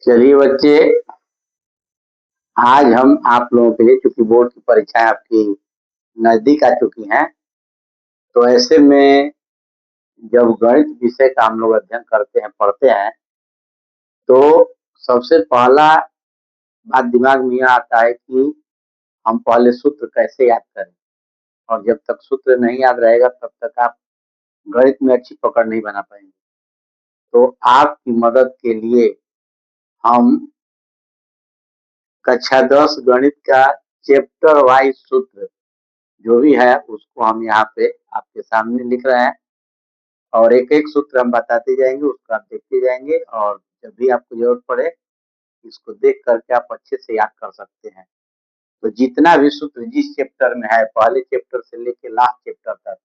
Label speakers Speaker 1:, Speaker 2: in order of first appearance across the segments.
Speaker 1: चलिए बच्चे, आज हम आप लोगों के लिए, चूंकि बोर्ड की परीक्षाएं आपकी नजदीक आ चुकी हैं, तो ऐसे में जब गणित विषय का हम लोग अध्ययन करते हैं, पढ़ते हैं, तो सबसे पहला बात दिमाग में यह आता है कि हम पहले सूत्र कैसे याद करें। और जब तक सूत्र नहीं याद रहेगा तब तक आप गणित में अच्छी पकड़ नहीं बना पाएंगे। तो आपकी मदद के लिए हम कक्षा 10 गणित का चैप्टर वाइज सूत्र जो भी है उसको हम यहाँ पे आपके सामने लिख रहे हैं, और एक एक सूत्र हम बताते जाएंगे, उसको आप देखते जाएंगे, और जब भी आपको जरूरत पड़े इसको देख करके आप अच्छे से याद कर सकते हैं। तो जितना भी सूत्र जिस चैप्टर में है, पहले चैप्टर से लेके लास्ट चैप्टर तक,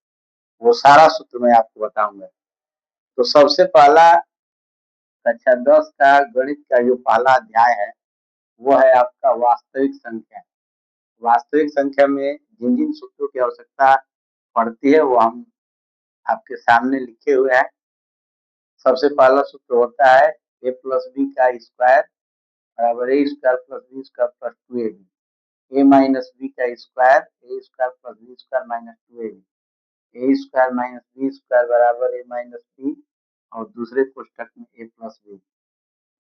Speaker 1: वो सारा सूत्र मैं आपको बताऊंगा। तो सबसे पहला कक्षा 10 का गणित का जो पहला अध्याय है वो है आपका वास्तविक संख्या। वास्तविक संख्या में जिन जिन सूत्रों की आवश्यकता पड़ती है वो हम आपके सामने लिखे हुए हैं। सबसे पहला सूत्र होता है ए प्लस बी का स्क्वायर बराबर a square plus b square plus 2ab। A minus b का square a square plus b square minus 2ab। A square minus b square बराबर ए माइनस बी, और दूसरे कोष्टक में a plus b.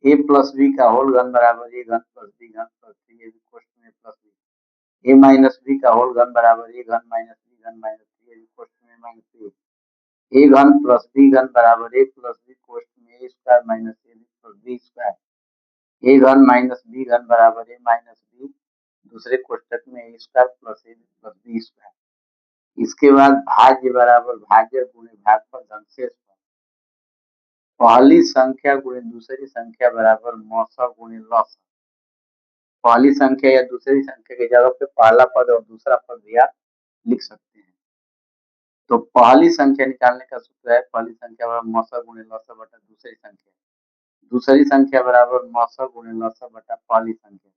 Speaker 1: A plus b का whole घन बराबर a घन प्लस बी घन प्लस 3ab कोष्टक में plus b. A minus b का होल घन बराबर ए घन माइनस बी घन माइनस 3ab कोष्टक में माइनस बी। ए घन प्लस बी घन बराबर ए प्लस बी कोष्ट में a square minus a b plus b square. A घन माइनस बी घन बराबर ए माइनस बी, दूसरे कोष्टक में a square plus a b plus b square. इसके बाद भाज्य बराबर भाज्य गुणे भागफल धन शेषफल। पहली संख्या गुणे दूसरी संख्या बराबर मौसा गुणे लौसा। पहली संख्या या दूसरी संख्या की जगह पे पहला पद और दूसरा पद भी आप लिख सकते हैं। तो पहली संख्या निकालने का सूत्र है, पहली संख्या बराबर मौसा गुणे लौसा बटा दूसरी संख्या। दूसरी संख्या बराबर मौसा गुणे लौसा बटा पहली संख्या।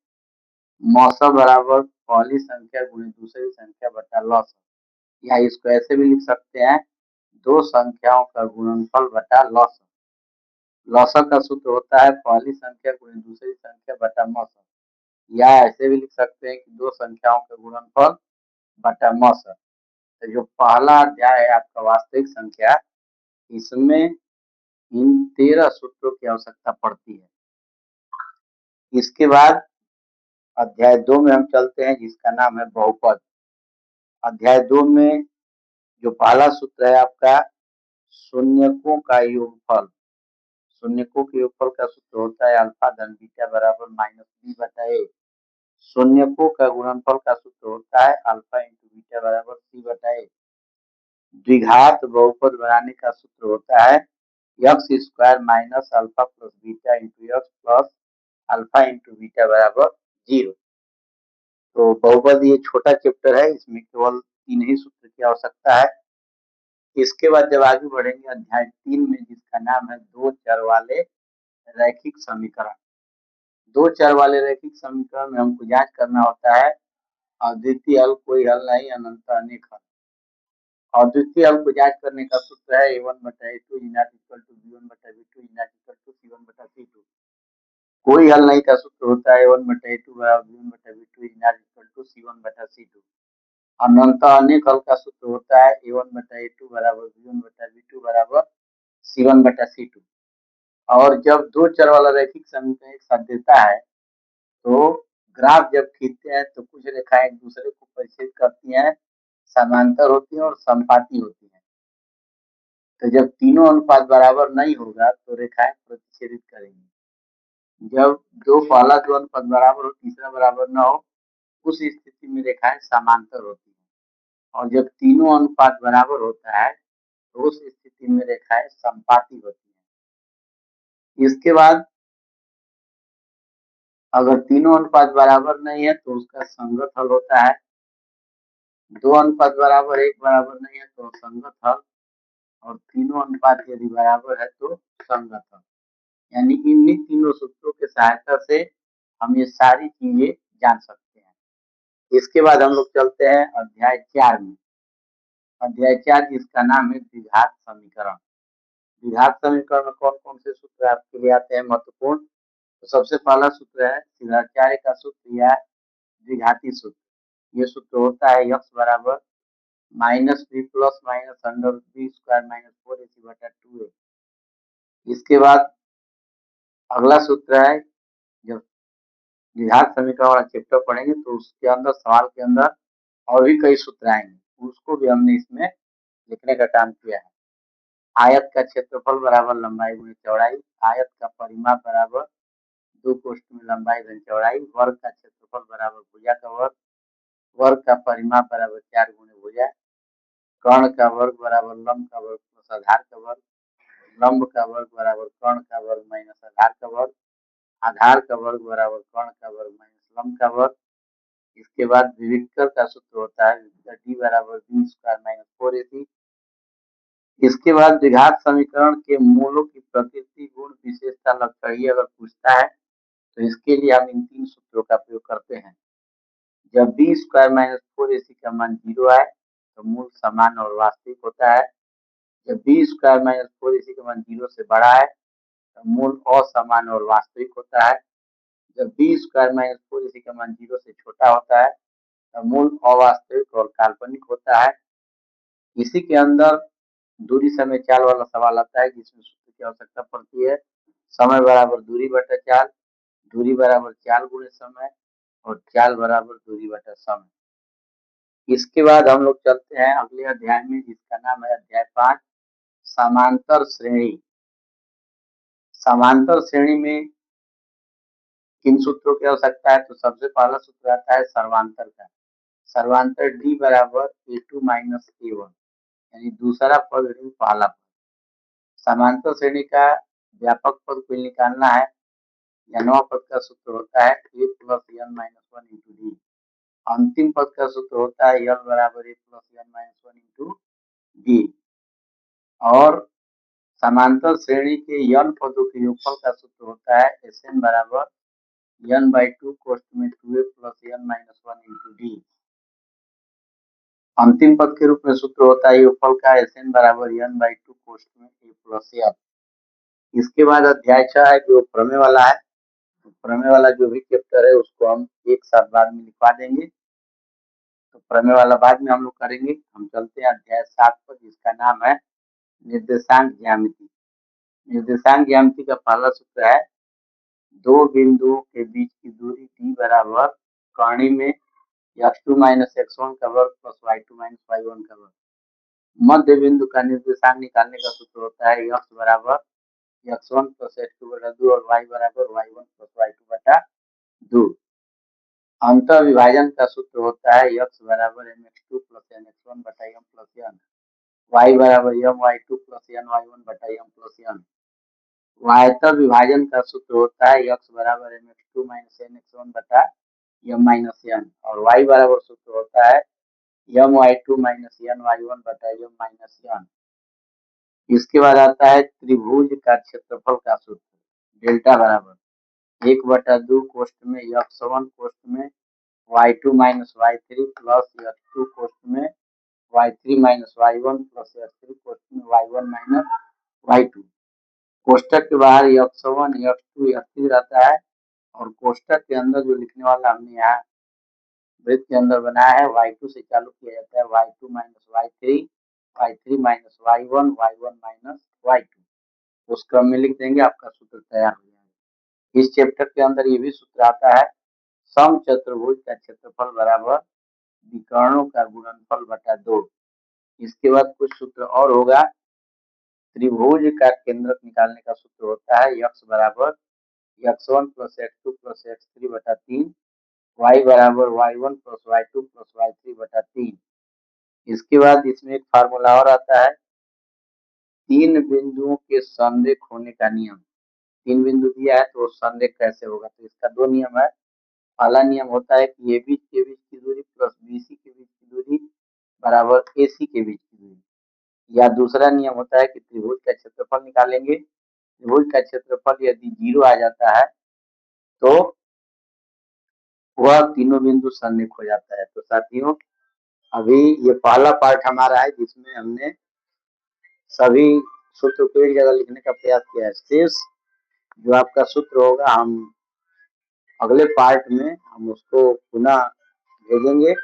Speaker 1: मौसा बराबर पहली संख्या गुणे दूसरी संख्या बटा लौसा, या इसको ऐसे भी लिख सकते हैं, दो संख्याओं का गुणनफल बटा लौसा। लौसा का सूत्र होता है पहली संख्या गुणे दूसरी संख्या बटा मौसा, या ऐसे भी लिख सकते हैं कि दो संख्याओं का गुणनफल बटा मौसा। तो जो पहला अध्याय है आपका वास्तविक संख्या, इसमें इन 13 सूत्रों की आवश्यकता पड़ती है। इसके बाद अध्याय 2 में हम चलते हैं, जिसका नाम है बहुपद। अध्याय 2 में जो पहला सूत्र है आपका शून्यकों का योगफल। शून्यकों के योगफल का सूत्र होता है अल्फा धन बीटा बराबर माइनस बी बटा ए। शून्यकों का गुणनफल का सूत्र होता है अल्फा इंटू बीटा बराबर सी बटा ए। द्विघात बहुपद बनाने का सूत्र होता है x square minus alpha plus beta into x plus alpha into beta बराबर 0। तो बहुपद ये छोटा चैप्टर है, इसमें केवल 3 ही सूत्र की आवश्यकता है। इसके बाद जब आगे बढ़ेंगे अध्याय 3 में, जिसका नाम है दो चर वाले रैखिक समीकरण। दो चर वाले रैखिक समीकरण में हमको जांच करना होता है अद्वितीय हल, कोई हल नहीं, अनंत अनेक हल। अद्वितीय हल को जांच करने का सूत्र है a1 बटा a2 is not equal to b1 बटा b2 is not equal to c1 बटा c2। कोई हल नहीं का सूत्र होता है a1 बटा a2 बराबर b1 बटा b2 is not equal to c1 बटा c2। अनंत अनेक हल का सूत्र होता है a1 बटा a2 बराबर b1 बटा b2 बराबर c1 बटा c2। और जब दो चर वाला रैखिक समीकरण एक साथ देता है तो ग्राफ जब खींचते हैं तो कुछ रेखाएं एक दूसरे को परिच्छेद करती हैं, समांतर होती हैं और समपाती होती हैं। तो जब तीनों अनुपात बराबर नहीं होगा तो रेखाएं प्रतिच्छेदित करेंगी। जब पहला दो अनुपात बराबर हो, तीसरा बराबर न हो, उस स्थिति में रेखाएं समांतर होती हैं। और जब तीनों अनुपात बराबर होता है तो उस स्थिति में रेखाएं समपाती होती हैं। इसके बाद अगर तीनों अनुपात बराबर नहीं है तो उसका संगत हल होता है। दो अनुपात बराबर एक बराबर नहीं है तो संगत हल, और तीनों अनुपात यदि बराबर है तो संगत हल। यानी इन तीनों सूत्रों के सहायता से हम ये सारी चीजें जान सकते हैं। इसके बाद हम लोग चलते हैं अध्याय 4 में। अध्याय 4 जिसका नाम है द्विघात समीकरण। द्विघात समीकरण में कौन कौन से सूत्र आपके लिए आते हैं महत्वपूर्ण। तो तो सबसे पहला सूत्र है सिद्धाचार्य का सूत्र या द्विघाती सूत्र। ये सूत्र होता है यक्स बराबर minus B plus minus under B square minus 4ac बटा 2a। इसके बाद अगला सूत्र है, जब द्विघात समीकरण वाला चैप्टर पढ़ेंगे तो उसके अंदर सवाल के अंदर और भी कई सूत्र आएंगे, उसको भी हमने इसमें लिखने का काम किया है। आयत का क्षेत्रफल बराबर लंबाई गुणे चौड़ाई, आयत का परिमाप बराबर 2 कोष्ठ में लंबाई धन चौड़ाई, वर्ग का क्षेत्रफल बराबर भुजा का वर्ग, वर्ग का परिमाप बराबर 4 गुणे भुजा, कर्ण का वर्ग बराबर लंब का वर्ग प्लस आधार का वर्ग, लंब का वर्ग बराबर कर्ण का वर्ग माइनस आधार का वर्ग, आधार का वर्ग बराबर कर्ण का वर्ग माइनस लंब का वर्ग। इसके बाद विविक्तर का सूत्र होता है डी बराबर बी स्क्वायर माइनस 4ac। इसके बाद द्विघात समीकरण के मूलों की प्रकृति गुण विशेषता लक्षण ये अगर पूछता है तो इसके लिए हम इन 3 सूत्रों का प्रयोग करते हैं। जब बी स्क्वायर माइनस 4ac का मान 0 आए तो मूल समान और वास्तविक होता है। जब बी स्क्वायर माइनस 4ac का मान 0 से बड़ा है तो मूल असमान और वास्तविक होता है। जब बी स्क्वायर माइनस 4ac का मान 0 से छोटा होता है तो मूल अवास्तविक और काल्पनिक होता है। इसी के अंदर दूरी समय चाल वाला सवाल आता है जिसमें सूत्र की आवश्यकता पड़ती है। समय बराबर दूरी बटा चाल, दूरी बराबर चाल गुणे समय और चाल बराबर दूरी बटा समय। इसके बाद हम लोग चलते हैं अगले अध्याय में जिसका नाम है अध्याय 5 समांतर श्रेणी। समांतर श्रेणी में किन सूत्रों की आवश्यकता है तो सबसे पहला सूत्र आता है सर्वांतर का। सर्वांतर डी बराबर a2 माइनस a1 यानी दूसरा पद ऋण पहला पद। समांतर श्रेणी का व्यापक पद को निकालना है या नौ पद का सूत्र होता है a plus n minus 1 into D. अंतिम पद का सूत्र होता है l बराबर a plus n minus 1 into D. और समांतर श्रेणी के n पदों के योगफल का सूत्र होता है Sn बराबर n बाई 2 कोष्ठ में 2a plus n minus 1 into D. अंतिम पद के रूप में सूत्र होता है योगफल का Sn बराबर n बाई 2 कोष्ठ में a प्लस n। इसके बाद अध्याय 6 है जो प्रमेय वाला है। तो प्रमेय वाला जो भी चैप्टर है उसको हम एक साथ बाद में लिखवा देंगे, तो प्रमेय वाला बाद में हम लोग करेंगे। हम चलते हैं अध्याय 7 पर जिसका नाम है निर्देशांक ज्यामिति। निर्देशांक ज्यामिति का पहला सूत्र है दो बिंदुओं के बीच की दूरी d बराबर कर्ण में x2 माइनस x1 का वर्ग प्लस y2 माइनस y1 का वर्ग। मध्य बिंदु का निर्देशांक निकालने का सूत्र होता है x बराबर x1 प्लस x2 बटा 2 और y बराबर y1 प्लस y2 बटा 2। अंतर विभाजन का सूत्र होता है x बराबर mx2 प्लस nx1 बटा m प्लस n, y बराबर my2 प्लस ny1 बटा m प्लस n। वायतर विभाजन का सूत्र होता है x बराबर mx2 माइनस nx1 बटा m माइनस n और y बराबर सूत्र होता है my2 माइनस ny1 बटा m माइनस n। इसके बाद आता है त्रिभुज का क्षेत्रफल का सूत्र डेल्टा बराबर 1/2 कोष्ठ में x1 कोष्ठ में y2 minus y3 plus x2 कोष्ठ में y3 minus y1 plus x3 कोष्ठ में y1 माइनस y2। कोष्ठक के बाहर x1 x2 x3 रहता है और कोष्ठक के अंदर जो लिखने वाला हमने यहाँ वृत्त के अंदर बनाया है y2 से चालू किया जाता है y2 minus y3, y3 minus y1, y1 minus y2। उस क्रम में लिख देंगे, आपका सूत्र तैयार हो जाएगा। इस चैप्टर के अंदर ये भी सूत्र आता है समचतुर्भुज का क्षेत्रफल बराबर विकर्णों का गुणनफल बटा 2। इसके बाद कुछ सूत्र और होगा। त्रिभुज का केंद्रक निकालने का सूत्र होता है x बराबर x1 plus x2 plus x3 बटा 3, y बराबर y1 plus y2 plus y3 बटा 3। इसके बाद इसमें एक फार्मूला और आता है तीन बिंदुओं के संरेख होने का नियम। तीन बिंदु दिया है तो संरेख कैसे होगा, तो इसका दो नियम है। पहला नियम होता है कि AB के बीच की दूरी प्लस BC के बीच की दूरी बराबर AC के बीच की दूरी, या दूसरा नियम होता है कि त्रिभुज का क्षेत्रफल निकालेंगे। त्रिभुज का क्षेत्रफल यदि 0 आ जाता है तो वह तीनों बिंदु संरेख हो जाता है। तो साथियों अभी ये पहला पार्ट हमारा है जिसमें हमने सभी सूत्र को एक जगह लिखने का प्रयास किया है। शेष जो आपका सूत्र होगा हम अगले पार्ट में हम उसको पुनः भेजेंगे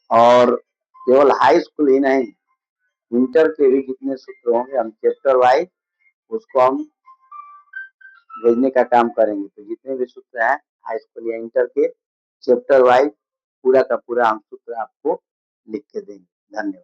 Speaker 1: और केवल हाई स्कूल ही नहीं, इंटर के भी जितने सूत्र होंगे हम चैप्टर वाइज उसको हम भेजने का काम करेंगे। तो जितने भी सूत्र हैं हाई स्कूल या इंटर के चैप्टर वाइज पूरा का पूरा हम सूत्र आपको लिख के देंगे। धन्यवाद।